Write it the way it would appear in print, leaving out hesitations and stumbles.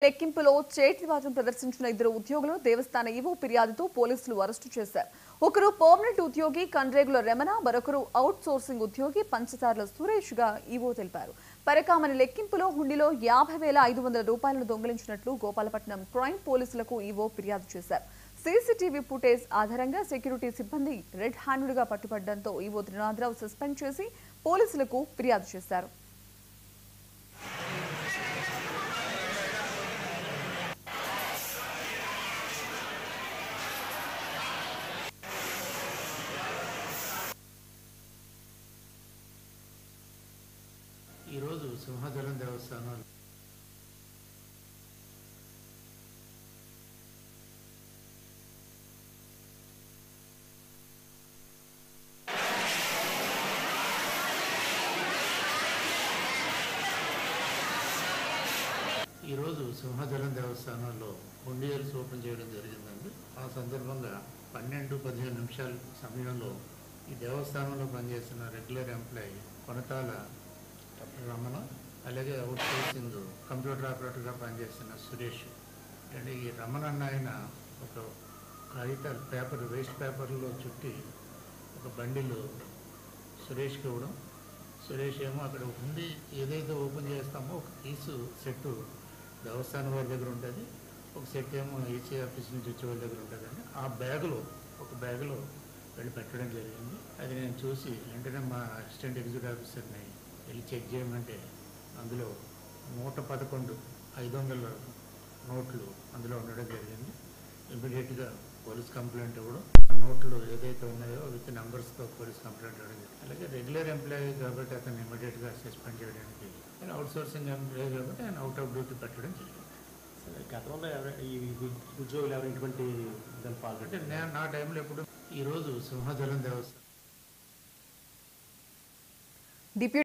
లెక్కింపులో చేతివాటం ప్రదర్శించిన ఇద్దరు ఉద్యోగులు దేవస్థాన ఈవో ఫిర్యాదుతో పోలీసులు అరెస్టు చేశారు. ఒకరు పర్మనెంట్ ఉద్యోగి కండ్రేగుల రమణ, మరొకరు అవుట్ సోర్సింగ్ ఉద్యోగి పంచదార్ల సురేష్ గా ఈవో తెలిపారు. పరకామణి లెక్కింపులో హుండీలో 50,500 రూపాయలను దొంగిలించినట్లు గోపాలపట్నం క్రైమ్ పోలీసులకు ఈవో ఫిర్యాదు చేశారు. సీసీటీవీ ఫుటేజ్ ఆధారంగా సెక్యూరిటీ సిబ్బంది రెడ్ హ్యాండెడ్ గా పట్టుబడడంతో ఈవో త్రినాథరావు సస్పెండ్ చేసి పోలీసులకు ఫిర్యాదు చేశారు. ఈరోజు సింహాచలం దేవస్థానం దేవస్థానంలో హుండీయల్స్ ఓపెన్ చేయడం జరిగిందండి. ఆ సందర్భంగా 12-15 నిమిషాల సమయంలో ఈ దేవస్థానంలో పనిచేస్తున్న రెగ్యులర్ ఎంప్లాయీ కొనతాల రమణ, అలాగే అవుట్ సోర్సింగ్ కంప్యూటర్ ఆపరేటర్గా పనిచేస్తున్న సురేష్ అండ్ ఈ రమణ అన్న ఆయన ఒక కాగితాలు వేస్ట్ పేపర్లో చుట్టి ఒక బండిలో సురేష్కి ఇవ్వడం. సురేష్ ఏమో అక్కడ ఉండి ఏదైతే ఓపెన్ చేస్తామో ఒక పీసు సెట్టు దేవస్థానం వారి దగ్గర ఉంటుంది, ఒక సెట్ ఏమో ఈసీ ఆఫీస్ నుంచి వచ్చే వాళ్ళ దగ్గర ఉంటుందండి. ఆ ఒక బ్యాగులో వెళ్ళి పెట్టడం జరిగింది. అది నేను చూసి వెంటనే మా అసిస్టెంట్ ఎగ్జిక్యూటివ్ ఆఫీసర్ని వెళ్ళి చెక్ చేయమంటే అందులో 111 500 నోట్లు అందులో ఉండడం జరిగింది. ఇమీడియట్గా పోలీస్ కంప్లైంట్ ఇవ్వడం, ఆ నోట్లు ఏదైతే ఉన్నాయో విత్ నెంబర్స్తో పోలీస్ కంప్లైంట్ ఇవ్వడం జరిగింది. అలాగే రెగ్యులర్ ఎంప్లాయీ కాబట్టి అతను ఇమీడియట్గా సస్పెండ్ చేయడానికి, నేను అవుట్ సోర్సింగ్ ఎంప్లాయీ కాబట్టి ఆయన అవుట్ ఆఫ్ డ్యూటీ పెట్టడం జరిగింది. గతంలో ఈ ఉద్యోగులు ఎవరు ఇటువంటి దాన్ని పాల్గొంటే నేను నా టైంలో ఎప్పుడు ఈరోజు సింహాచలం దేవస్థానం